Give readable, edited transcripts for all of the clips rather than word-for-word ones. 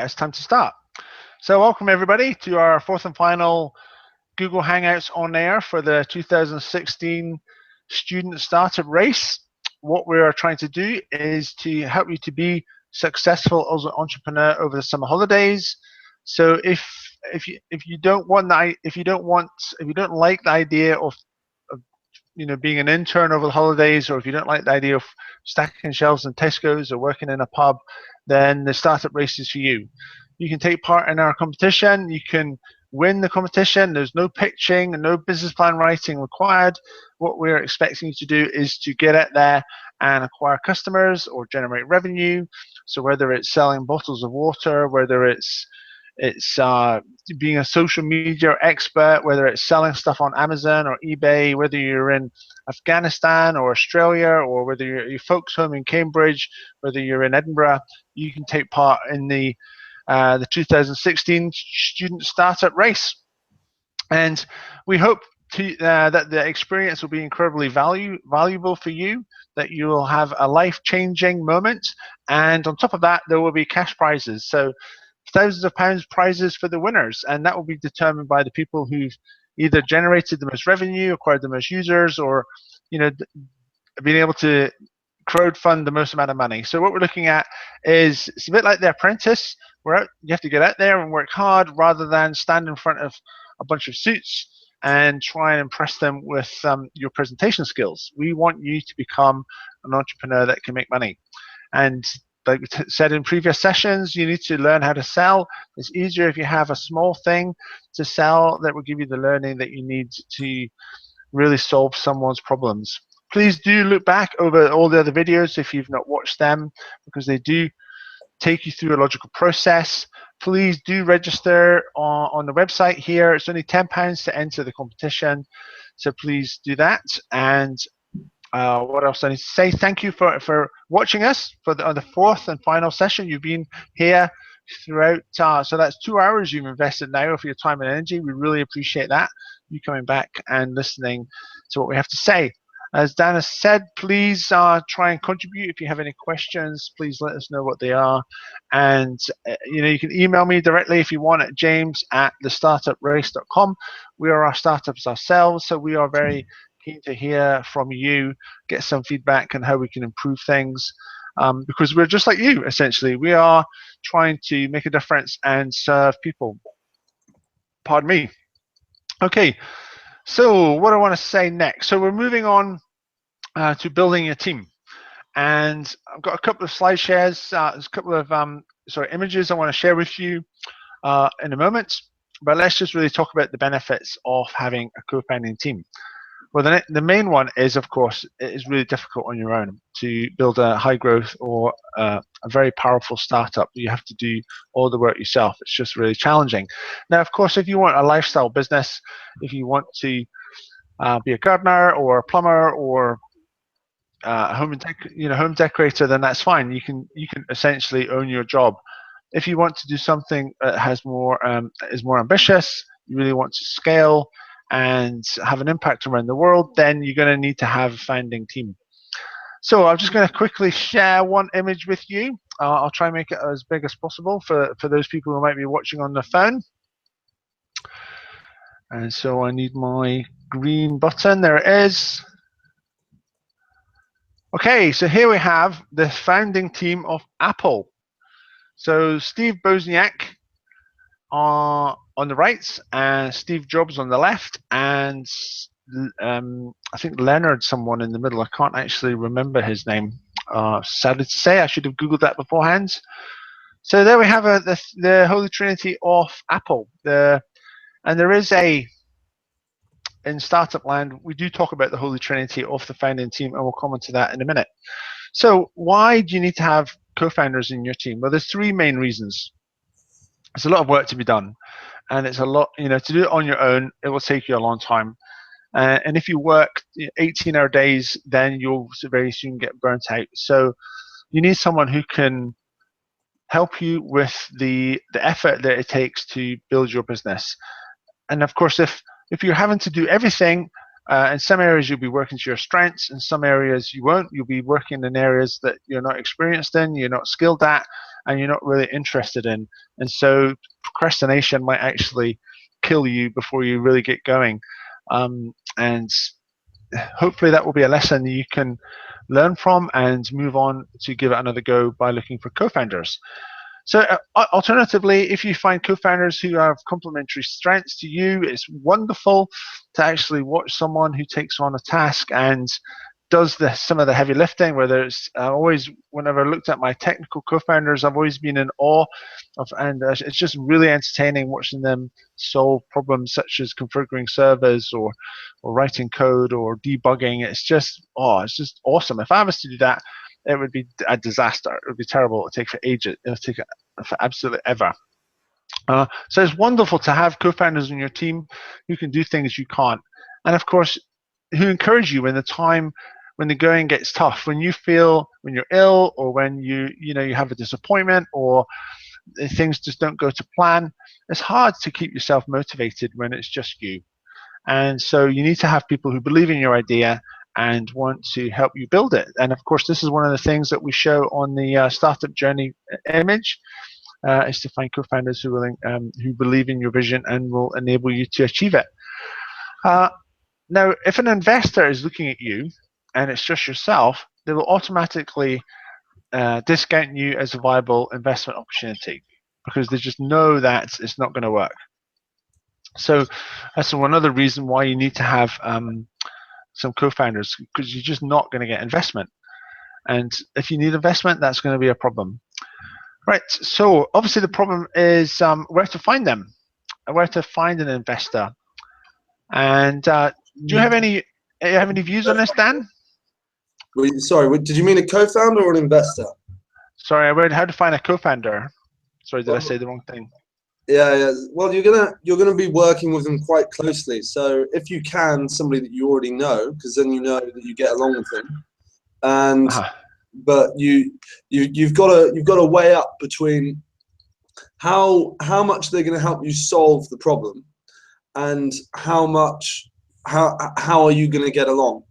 It's time to start. So welcome everybody to our fourth and final Google Hangouts on air for the 2016 Student Startup Race. What we're trying to do is to help you to be successful as an entrepreneur over the summer holidays. So if you don't like the idea of being an intern over the holidays, or if you don't like the idea of stacking shelves in Tesco's or working in a pub, then the startup race is for you. You can take part in our competition. You can win the competition. There's no pitching and no business plan writing required. What we're expecting you to do is to get out there and acquire customers or generate revenue. So whether it's selling bottles of water, whether it's being a social media expert, whether it's selling stuff on Amazon or eBay, whether you're in Afghanistan or Australia, or whether you're folks home in Cambridge, whether you're in Edinburgh, you can take part in the 2016 Student Startup Race. And we hope that the experience will be incredibly valuable for you, that you will have a life-changing moment, and on top of that, there will be cash prizes. So thousands of pounds prizes for the winners, and that will be determined by the people who've either generated the most revenue, acquired the most users, or been able to crowdfund the most amount of money. So what we're looking at is, it's a bit like The Apprentice. You have to get out there and work hard rather than stand in front of a bunch of suits and try and impress them with your presentation skills. We want you to become an entrepreneur that can make money. And like we said in previous sessions, you need to learn how to sell. It's easier if you have a small thing to sell that will give you the learning that you need to really solve someone's problems. Please do look back over all the other videos if you've not watched them, because they do take you through a logical process. Please do register on the website here. It's only £10 to enter the competition, so please do that. And what else I need to say? Thank you for watching us on the fourth and final session. You've been here throughout, so that's 2 hours you've invested now of your time and energy. We really appreciate that, you coming back and listening to what we have to say. As Dan has said, please try and contribute. If you have any questions, please let us know what they are. And you can email me directly if you want at james@thestartuprace.com. We are our startups ourselves, so we are very keen to hear from you, get some feedback on how we can improve things, because we're just like you, essentially. We are trying to make a difference and serve people. Pardon me. Okay, so what I want to say next. So we're moving on to building a team. And I've got a couple of slide shares, there's a couple of images I want to share with you in a moment. But let's just really talk about the benefits of having a co-founding team. Well, the main one is, of course, it is really difficult on your own to build a high growth or a very powerful startup. You have to do all the work yourself. It's just really challenging. Now, of course, if you want a lifestyle business, if you want to be a gardener or a plumber or a home decorator, then that's fine. You can essentially own your job. If you want to do something that has is more ambitious, you really want to scale and have an impact around the world, then you're going to need to have a founding team. So I'm just going to quickly share one image with you. I'll try and make it as big as possible for those people who might be watching on the phone. And so I need my green button. There it is. Okay, so here we have the founding team of Apple. So Steve Wozniak on the right, and Steve Jobs on the left, and I think Leonard, someone in the middle. I can't actually remember his name. Sadly to say, I should have Googled that beforehand. So there we have the Holy Trinity of Apple. And there is in startup land, we do talk about the Holy Trinity of the founding team, and we'll come on to that in a minute. So why do you need to have co-founders in your team? Well, there's three main reasons. There's a lot of work to be done, and it's a lot, to do it on your own, it will take you a long time. And if you work 18-hour days, then you'll very soon get burnt out. So you need someone who can help you with the effort that it takes to build your business. And of course, if you're having to do everything, in some areas you'll be working to your strengths, in some areas you won't. You'll be working in areas that you're not experienced in, you're not skilled at, and you're not really interested in. And so procrastination might actually kill you before you really get going. And hopefully that will be a lesson you can learn from and move on to give it another go by looking for co-founders. So alternatively, if you find co-founders who have complementary strengths to you, it's wonderful to actually watch someone who takes on a task and does some of the heavy lifting. Whether it's always, whenever I looked at my technical co-founders, I've always been in awe of, and it's just really entertaining watching them solve problems such as configuring servers or writing code or debugging. It's just awesome. If I was to do that, it would be a disaster. It would be terrible. It would take for ages. It would take for absolutely ever. So it's wonderful to have co-founders in your team who can do things you can't, and of course, who encourage you when the going gets tough, when you're ill, or when you have a disappointment, or things just don't go to plan. It's hard to keep yourself motivated when it's just you. And so you need to have people who believe in your idea and want to help you build it. And of course, this is one of the things that we show on the startup journey image, is to find co-founders who believe in your vision and will enable you to achieve it. Now, if an investor is looking at you and it's just yourself, they will automatically discount you as a viable investment opportunity because they just know that it's not going to work. So that's one other reason why you need to have some co-founders, because you're just not going to get investment. And if you need investment, that's going to be a problem. Right, so obviously the problem is where to find them, where to find an investor. And do you have any views on this, Dan? Sorry, did you mean a co-founder or an investor? Sorry, I read how to find a co-founder. Sorry, did I say the wrong thing? Yeah. Well, you're gonna be working with them quite closely. So if you can, somebody that you already know, because then you know that you get along with them. And but you've got to weigh up between how much they're going to help you solve the problem, and how are you going to get along.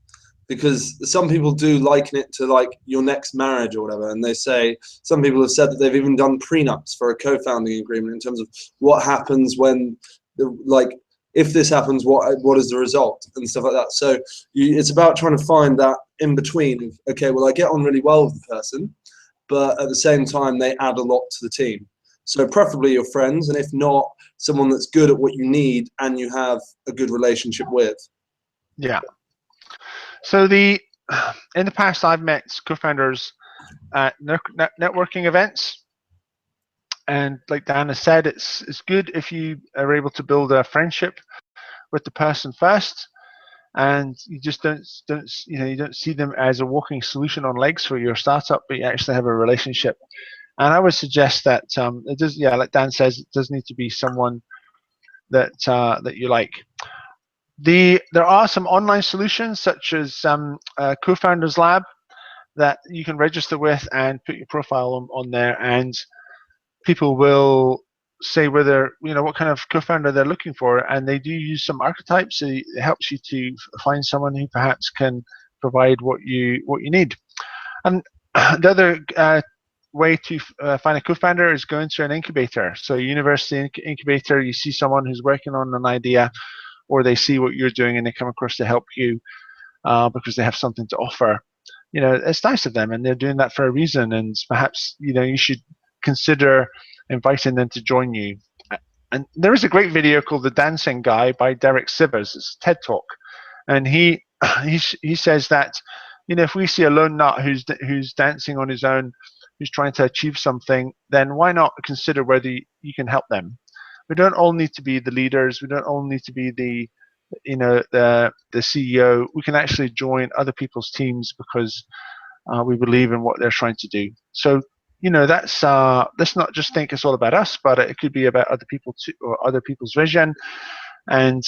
Because some people do liken it to like your next marriage or whatever, and they say, some people have said that they've even done prenups for a co-founding agreement in terms of what happens when, if this happens, what is the result and stuff like that. So it's about trying to find that in between. Okay, well, I get on really well with the person, but at the same time they add a lot to the team. So preferably your friends, and if not, someone that's good at what you need and you have a good relationship with. Yeah. So in the past, I've met co-founders at networking events, and like Dan has said, it's good if you are able to build a friendship with the person first, and you just don't see them as a walking solution on legs for your startup, but you actually have a relationship. And I would suggest that it does, like Dan says, it does need to be someone that you like. There are some online solutions such as CoFounders Lab that you can register with and put your profile on there, and people will say whether what kind of co-founder they're looking for, and they do use some archetypes. So it helps you to find someone who perhaps can provide what you need. And the other way to find a co-founder is going to an incubator. So a university incubator, you see someone who's working on an idea, or they see what you're doing and they come across to help you because they have something to offer. It's nice of them, and they're doing that for a reason, and perhaps you should consider inviting them to join you. And there is a great video called The Dancing Guy by Derek Sivers. It's a TED Talk, and he says that if we see a lone nut who's dancing on his own, who's trying to achieve something, then why not consider whether you can help them. We don't all need to be the leaders. We don't all need to be the CEO. We can actually join other people's teams because we believe in what they're trying to do. So that's let's not just think it's all about us, but it could be about other people too, or other people's vision. And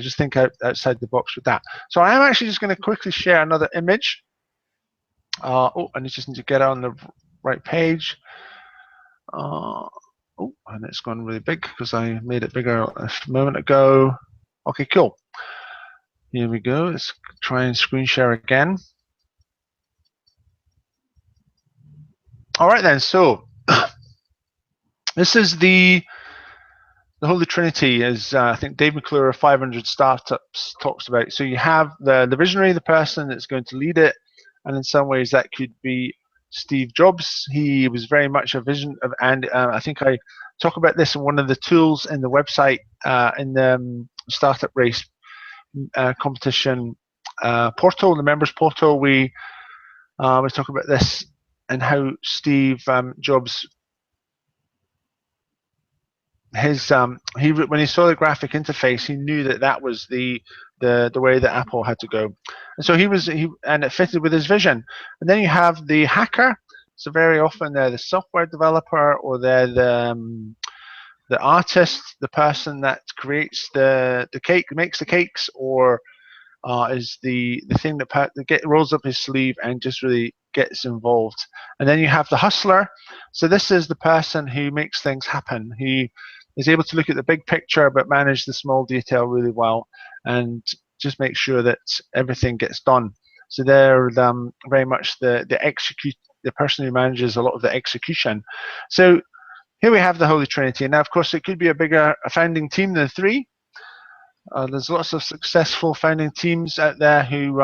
just think outside the box with that. So I am actually just going to quickly share another image. I just need to get on the right page. And it's gone really big because I made it bigger a moment ago. Okay, cool. Here we go. Let's try and screen share again. All right then. So this is the Holy Trinity, as I think Dave McClure of 500 Startups talks about. So you have the visionary, the person that's going to lead it, and in some ways that could be Steve Jobs. He was very much a vision of, and I think I talk about this in one of the tools in the website in the startup race competition portal, the members portal. We talk about this and how Steve Jobs, his when he saw the graphic interface, he knew that that was the way that Apple had to go, and so and it fitted with his vision. And then you have the hacker. So very often they're the software developer, or they're the artist, the person that creates the cake, makes the cakes, or is the thing that rolls up his sleeve and just really gets involved. And then you have the hustler. So this is the person who makes things happen. He is able to look at the big picture but manage the small detail really well, and just make sure that everything gets done. So they're very much the person who manages a lot of the execution. So here we have the Holy Trinity. Now, of course, it could be a founding team than three. There's lots of successful founding teams out there who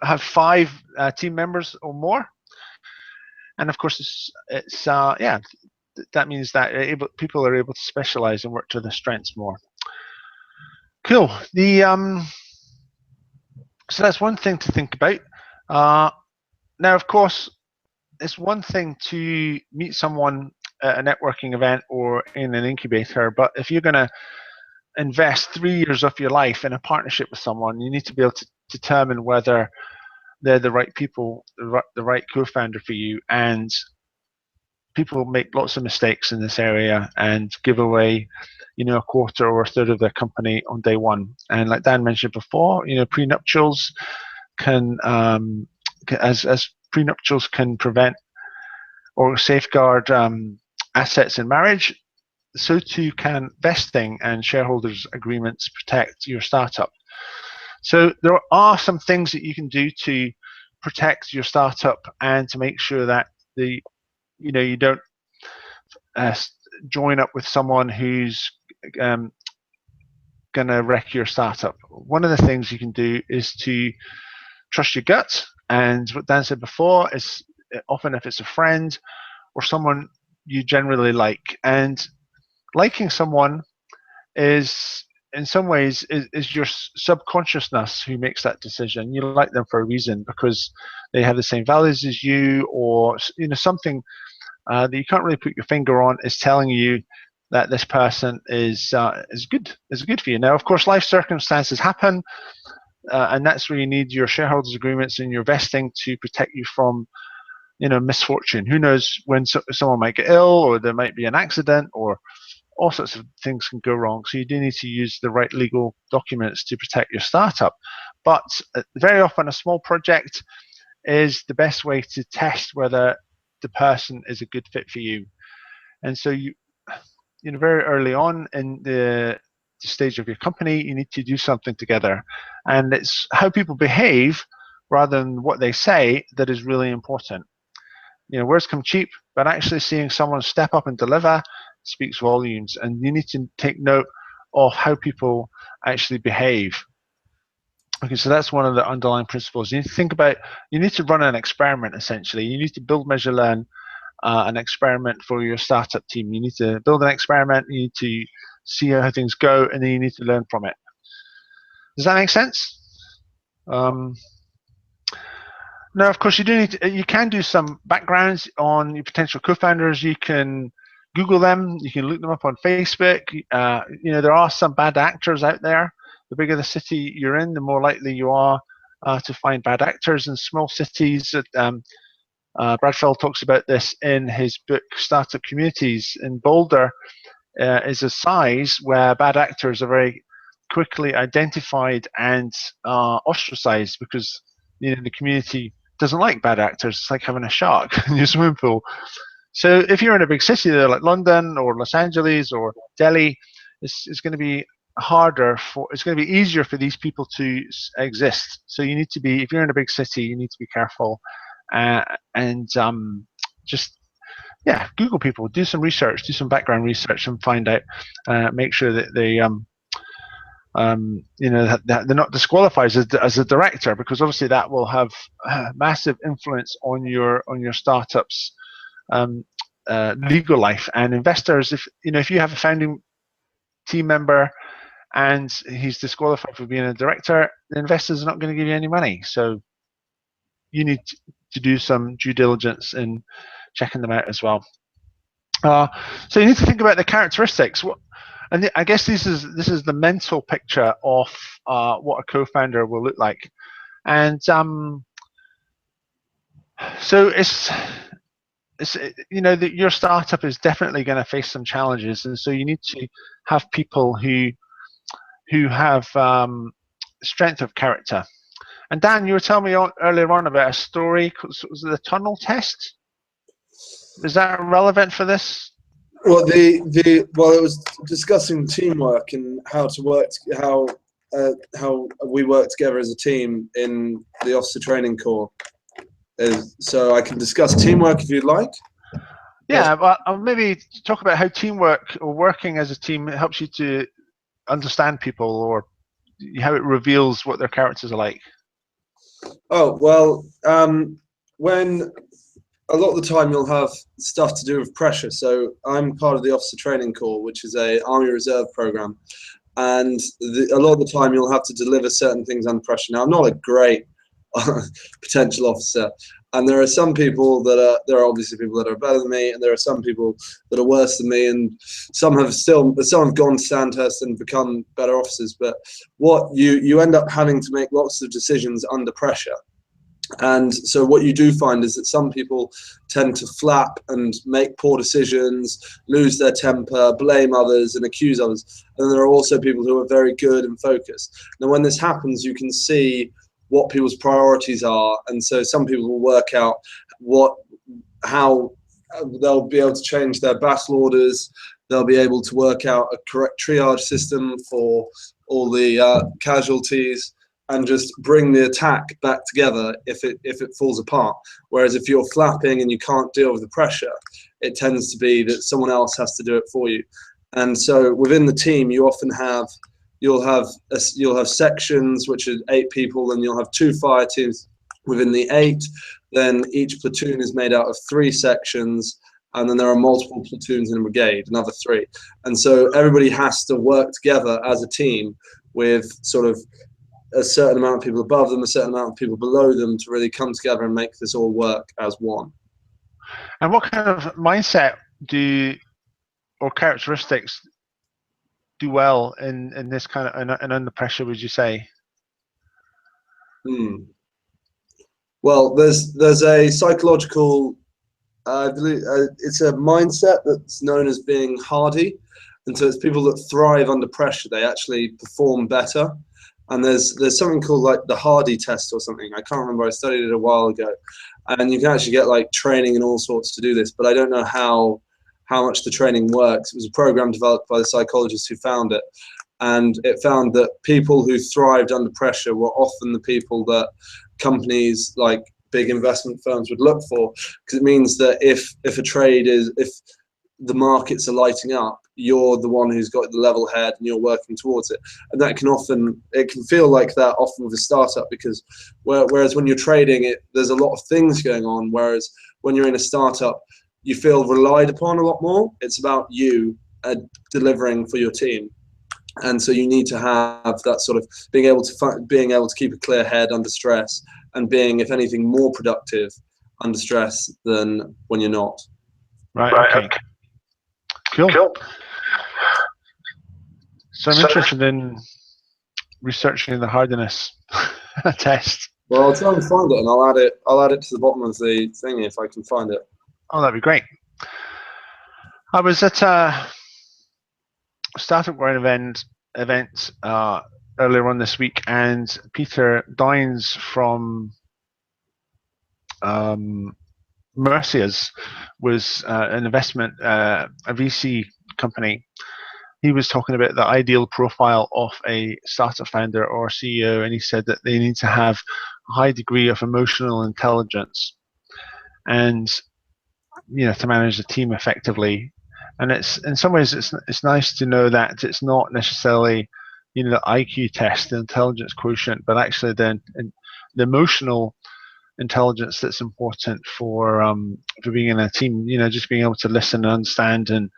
have 5 team members or more, and of course that means that people are able to specialize and work to their strengths more. Cool. So that's one thing to think about. Now, of course, it's one thing to meet someone at a networking event or in an incubator, but if you're going to invest 3 years of your life in a partnership with someone, you need to be able to determine whether they're the right people, the right co-founder for you. And people make lots of mistakes in this area and give away, a quarter or a third of their company on day one. And like Dan mentioned before, prenuptials can, as prenuptials can prevent or safeguard assets in marriage, so too can vesting and shareholders' agreements protect your startup. So there are some things that you can do to protect your startup and to make sure that you don't join up with someone who's going to wreck your startup. One of the things you can do is to trust your gut. And what Dan said before is often if it's a friend or someone you generally like, and liking someone is in some ways is your subconsciousness who makes that decision. You like them for a reason because they have the same values as you, or something that you can't really put your finger on is telling you that this person is good for you. Now, of course, life circumstances happen, and that's where you need your shareholders' agreements and your vesting to protect you from misfortune. Who knows when someone might get ill, or there might be an accident, or all sorts of things can go wrong. So you do need to use the right legal documents to protect your startup. But very often a small project is the best way to test whether the person is a good fit for you. And so very early on in the stage of your company, you need to do something together. And it's how people behave rather than what they say that is really important. Words come cheap, but actually seeing someone step up and deliver speaks volumes, and you need to take note of how people actually behave. Okay, so that's one of the underlying principles. You need to think about, you need to run an experiment essentially. You need to build, measure, learn an experiment for your startup team. You need to build an experiment, you need to see how things go, and then you need to learn from it. Does that make sense? Now, of course, you can do some backgrounds on your potential co-founders. You can Google them. You can look them up on Facebook. There are some bad actors out there. The bigger the city you're in, the more likely you are to find bad actors in small cities. Brad Fell talks about this in his book, Startup Communities. In Boulder is a size where bad actors are very quickly identified and ostracized because the community doesn't like bad actors. It's like having a shark in your swimming pool. So if you're in a big city there like London or Los Angeles or Delhi, it's going to be it's going to be easier for these people to exist. So you need to be, if you're in a big city, you need to be careful and just Google people, do some research, do some background research, and find out. Make sure that they that they're not disqualified as a director, because obviously that will have massive influence on your startup's legal life. And investors, if you have a founding team member and he's disqualified for being a director, the investors are not going to give you any money. So you need to do some due diligence in checking them out as well. So you need to think about the characteristics. And I guess this is the mental picture of what a co-founder will look like. And so it's your startup is definitely going to face some challenges, and so you need to have people who have strength of character. And Dan, you were telling me earlier on about a story. Was it the tunnel test? Is that relevant for this? Well, it was discussing teamwork and how we work together as a team in the officer training corps. So I can discuss teamwork if you'd like. Yeah, well, I'll maybe talk about how teamwork or working as a team helps you to understand people, or how it reveals what their characters are like. Oh, well, when a lot of the time you'll have stuff to do with pressure. So I'm part of the Officer Training Corps, which is a Army Reserve program. And a lot of the time you'll have to deliver certain things under pressure. Now, I'm not a great potential officer. And there are some people there are obviously people that are better than me, and there are some people that are worse than me, and some have gone to Sandhurst and become better officers. But what you end up having to make lots of decisions under pressure. And so what you do find is that some people tend to flap and make poor decisions, lose their temper, blame others and accuse others. And then there are also people who are very good and focused. Now, when this happens, you can see what people's priorities are. And so some people will work out how they'll be able to change their battle orders. They'll be able to work out a correct triage system for all the casualties, and just bring the attack back together if it falls apart. Whereas if you're flapping and you can't deal with the pressure, it tends to be that someone else has to do it for you. And so within the team, you often you'll have sections which are 8 people, and you'll have 2 fire teams within the 8. Then each platoon is made out of 3 sections, and then there are multiple platoons in a brigade, another 3. And so everybody has to work together as a team with sort of a certain amount of people above them, a certain amount of people below them, to really come together and make this all work as one. And what kind of mindset or characteristics do well in this kind of and under pressure, would you say? Well, there's a psychological, I believe it's a mindset that's known as being hardy, and so it's people that thrive under pressure. They actually perform better. And there's something called like the Hardy test or something. I can't remember. I studied it a while ago, and you can actually get like training and all sorts to do this. But I don't know how much the training works. It was a program developed by the psychologists who found it, and it found that people who thrived under pressure were often the people that companies like big investment firms would look for, because it means that if the markets are lighting up, you're the one who's got the level head and you're working towards it. And that it can feel like that often with a startup, because whereas when you're trading, there's a lot of things going on, whereas when you're in a startup, you feel relied upon a lot more. It's about you delivering for your team. And so you need to have that sort of being able to keep a clear head under stress, and being, if anything, more productive under stress than when you're not. Right. Okay. Cool. So I'm interested in researching the hardiness test. Well, I'll try and find it, and I'll add it to the bottom of the thing if I can find it. Oh, that'd be great. I was at a Startup Grind event earlier on this week, and Peter Dines from Mercia's was an investment, a VC company. He was talking about the ideal profile of a startup founder or CEO, and he said that they need to have a high degree of emotional intelligence. and to manage the team effectively. And it's in some ways it's nice to know that it's not necessarily the IQ test, the intelligence quotient, but actually the emotional intelligence that's important for being in a team. Just being able to listen and understand and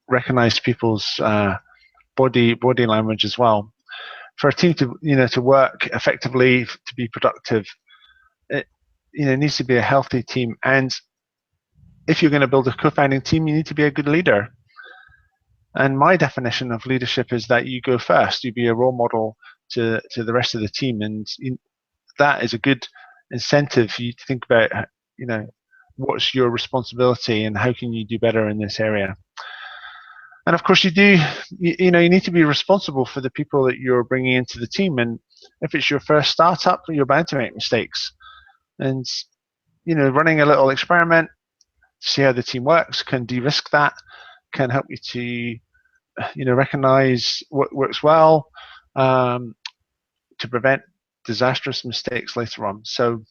recognize people's body language as well. For a team to to work effectively, to be productive, it needs to be a healthy team. And if you're going to build a co-founding team, you need to be a good leader. And my definition of leadership is that you go first. You be a role model to the rest of the team, and that is a good incentive for you to think about what's your responsibility and how can you do better in this area. And of course, you need to be responsible for the people that you're bringing into the team. And if it's your first startup, you're bound to make mistakes. And running a little experiment, see how the team works, can de-risk that, can help you to recognize what works well, to prevent disastrous mistakes later on. So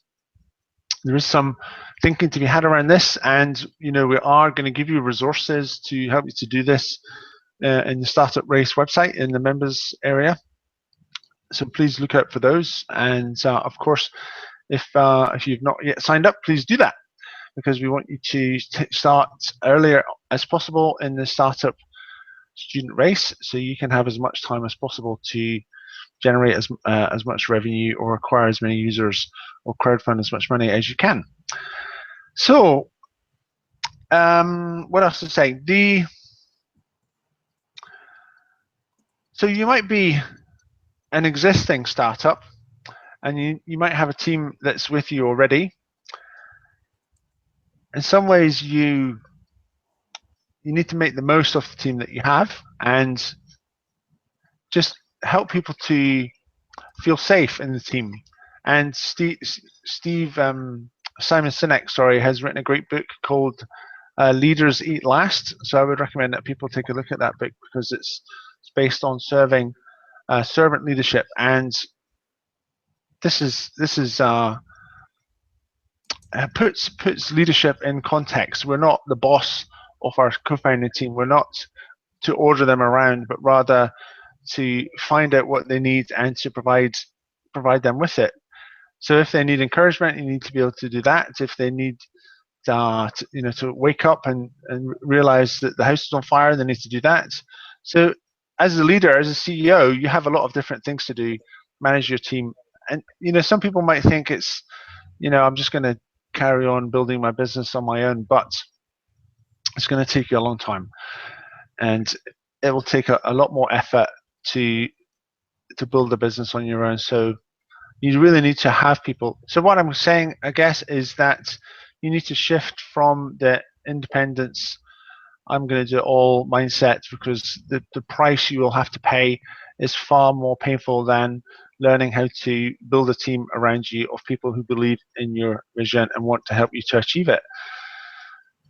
there is some thinking to be had around this, and we are going to give you resources to help you to do this in the Startup Race website in the members area. So please look out for those. And of course, if you've not yet signed up, please do that, because we want you to start earlier as possible in the Startup Student Race, so you can have as much time as possible to generate as much revenue or acquire as many users or crowdfund as much money as you can. So what else to say? So you might be an existing startup, and you might have a team that's with you already. In some ways, you need to make the most of the team that you have and just help people to feel safe in the team. And Steve Simon Sinek, has written a great book called Leaders Eat Last. So I would recommend that people take a look at that book, because it's based on servant leadership. And this is puts leadership in context. We're not the boss of our co-founding team. We're not to order them around, but rather to find out what they need and to provide them with it. So if they need encouragement, you need to be able to do that. If they need to wake up and realize that the house is on fire, they need to do that. So as a leader, as a CEO, you have a lot of different things to do, manage your team. And some people might think it's I'm just going to carry on building my business on my own, but it's going to take you a long time, and it will take a lot more effort to build a business on your own. So you really need to have people. So what I'm saying, I guess, is that you need to shift from the independence, I'm going to do it all mindset, because the price you will have to pay is far more painful than learning how to build a team around you of people who believe in your vision and want to help you to achieve it.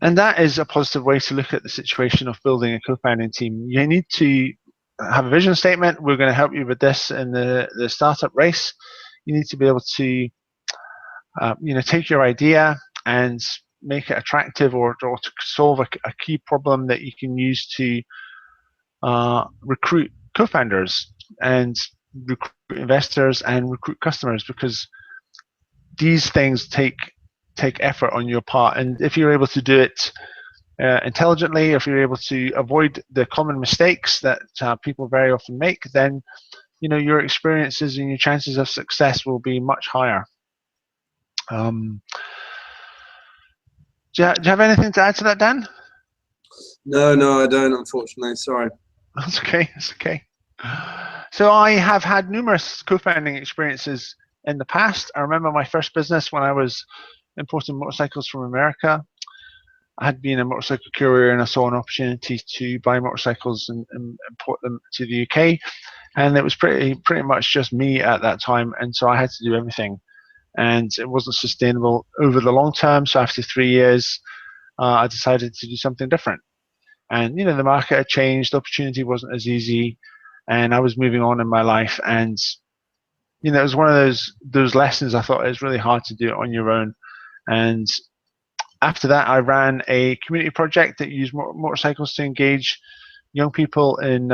And that is a positive way to look at the situation of building a co-founding team. You need to have a vision statement. We're going to help you with this in the startup race. You need to be able to take your idea and make it attractive, or to solve a key problem that you can use to recruit co-founders and recruit investors and recruit customers, because these things take effort on your part. And if you're able to do it intelligently, if you're able to avoid the common mistakes that people very often make, then your experiences and your chances of success will be much higher. Do you have anything to add to that, Dan? No, I don't, unfortunately. Sorry. That's okay. That's okay. So I have had numerous co-founding experiences in the past. I remember my first business when I was importing motorcycles from America. I had been a motorcycle courier, and I saw an opportunity to buy motorcycles and import them to the UK. And it was pretty much just me at that time, and so I had to do everything. And it wasn't sustainable over the long term. So after 3 years, I decided to do something different. And the market had changed, the opportunity wasn't as easy, and I was moving on in my life. And you know, it was one of those lessons. I thought it was really hard to do it on your own. And after that, I ran a community project that used motorcycles to engage young people in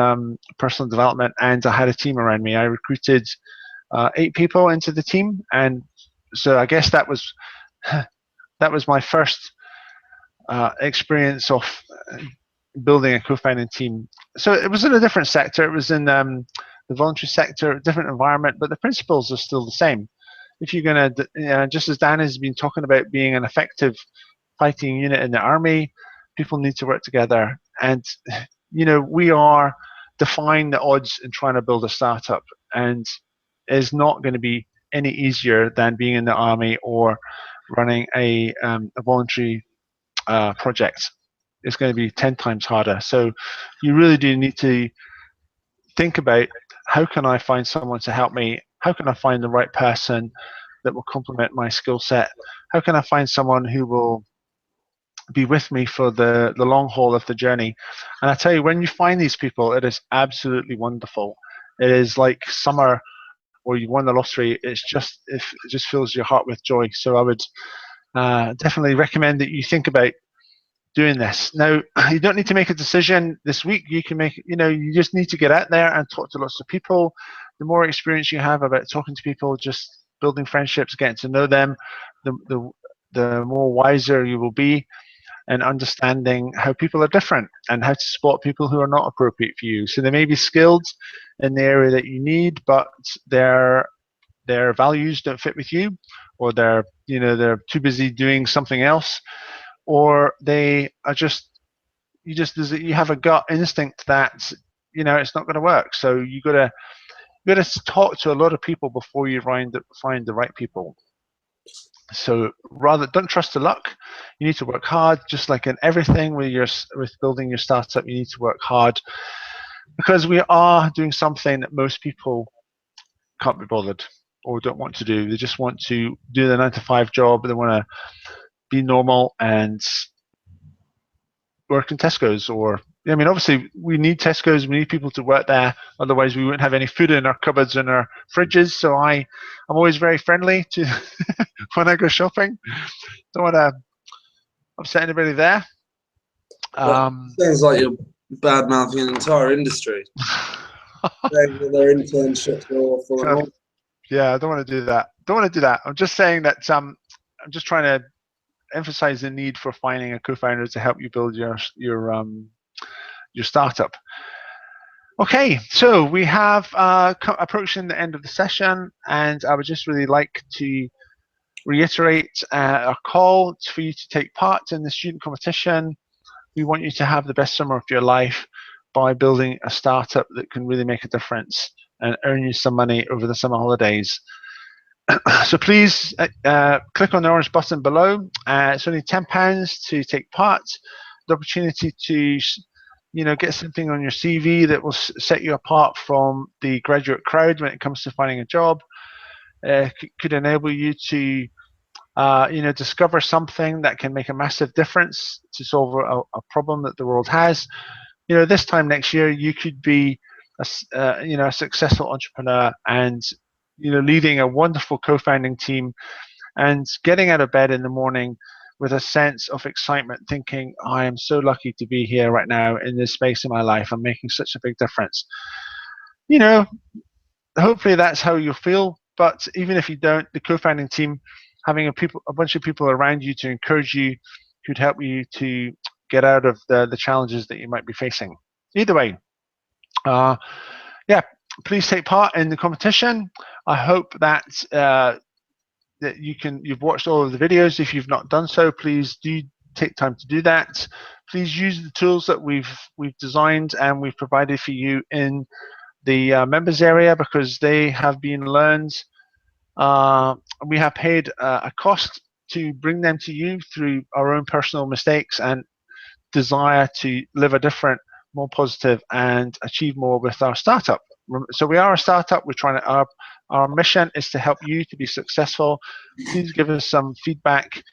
personal development, and I had a team around me. I recruited 8 people into the team, and so I guess that was that was my first experience of building a co-founding team. So it was in a different sector. It was in the voluntary sector, different environment, but the principles are still the same. If you're going to, just as Dan has been talking about being an effective fighting unit in the army, people need to work together. And, you know, we are defying the odds in trying to build a startup, and is not going to be any easier than being in the army or running a voluntary project. It's going to be 10 times harder. So you really do need to think about, how can I find someone to help me? How can I find the right person that will complement my skill set? How can I find someone who will be with me for the long haul of the journey? And I tell you, when you find these people, it is absolutely wonderful. It is like summer, or you won the lottery. It just fills your heart with joy. So I would definitely recommend that you think about doing this. Now, you don't need to make a decision this week. You can make, you just need to get out there and talk to lots of people. The more experience you have about talking to people, just building friendships, getting to know them, the more wiser you will be, and understanding how people are different and how to spot people who are not appropriate for you. So they may be skilled in the area that you need, but their values don't fit with you, or they're too busy doing something else, or they are you have a gut instinct that it's not going to work. So you got to talk to a lot of people before you find the right people. So don't trust the luck. You need to work hard, just like in everything with building your startup. You need to work hard, because we are doing something that most people can't be bothered or don't want to do. They just want to do the 9-to-5 job. They want to be normal and work in Tesco's, or obviously we need Tesco's. We need people to work there. Otherwise, we wouldn't have any food in our cupboards and our fridges. So I'm always very friendly to when I go shopping. Don't want to upset anybody there. Sounds like you're bad mouthing an entire industry. Saying that their internships are falling off. Yeah, I don't want to do that. I'm just saying that I'm just trying to emphasize the need for finding a co-founder to help you build your startup. Okay, so we have approaching the end of the session, and I would just really like to reiterate our call for you to take part in the student competition. We want you to have the best summer of your life by building a startup that can really make a difference and earn you some money over the summer holidays. So please click on the orange button below. It's only £10 to take part. The opportunity to get something on your CV that will set you apart from the graduate crowd when it comes to finding a job. Could enable you to discover something that can make a massive difference to solve a problem that the world has. This time next year, you could be a successful entrepreneur, and leading a wonderful co-founding team, and getting out of bed in the morning with a sense of excitement, thinking, I am so lucky to be here right now in this space in my life. I'm making such a big difference. Hopefully that's how you feel. But even if you don't, the co-founding team, having a bunch of people around you to encourage you, could help you to get out of the challenges that you might be facing. Either way, please take part in the competition. I hope that that you've watched all of the videos. If you've not done so, please do take time to do that. Please use the tools that we've designed and we've provided for you in the members area, because they have been learned. We have paid a cost to bring them to you through our own personal mistakes and desire to live a different, more positive, and achieve more with our startup. So we are a startup. We're trying to, our mission is to help you to be successful. Please give us some feedback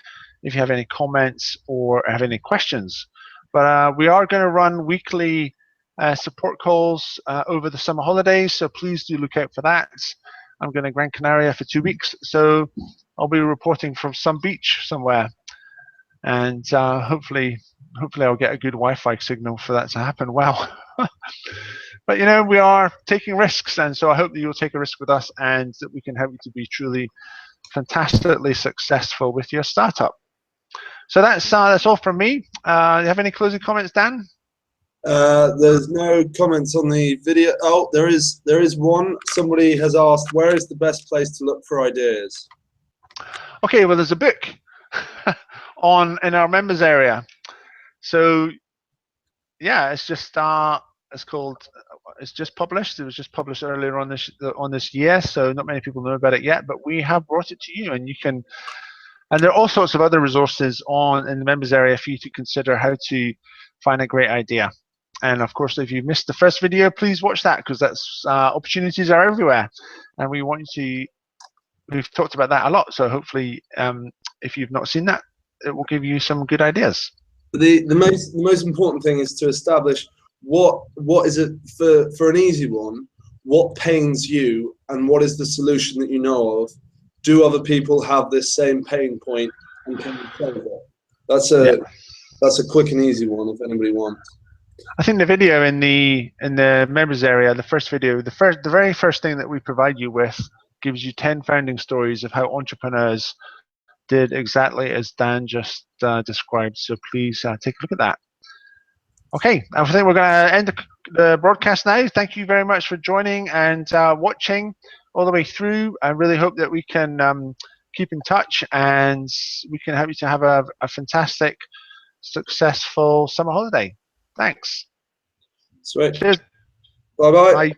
if you have any comments or have any questions. But we are going to run weekly support calls over the summer holidays, so please do look out for that. I'm going to Gran Canaria for 2 weeks, so I'll be reporting from some beach somewhere, and hopefully I'll get a good Wi-Fi signal for that to happen well. But you know, we are taking risks, and so I hope that you'll take a risk with us, and that we can help you to be truly fantastically successful with your startup. So that's all from me. You have any closing comments, Dan? There's no comments on the video. Oh, there is one. Somebody has asked, where is the best place to look for ideas? Okay, well, there's a book in our members area. So yeah, it's just it's just published. It was just published earlier on this year, so not many people know about it yet, but we have brought it to you, and you can. And there are all sorts of other resources in the members area for you to consider how to find a great idea. And of course, if you missed the first video, please watch that, because that's opportunities are everywhere, and we want you to. We've talked about that a lot, so hopefully, if you've not seen that, it will give you some good ideas. The most important thing is to establish what is it for an easy one. What pains you, and what is the solution that you know of? Do other people have this same pain point, and can you solve it? That's a quick and easy one if anybody wants. I think the video in the members area, the first video, the very first thing that we provide you with gives you 10 founding stories of how entrepreneurs did exactly as Dan just described. So please take a look at that. Okay, I think we're going to end the broadcast now. Thank you very much for joining and watching all the way through. I really hope that we can keep in touch, and we can help you to have a fantastic, successful summer holiday. Thanks. Sweet. Cheers. Bye-bye. Bye.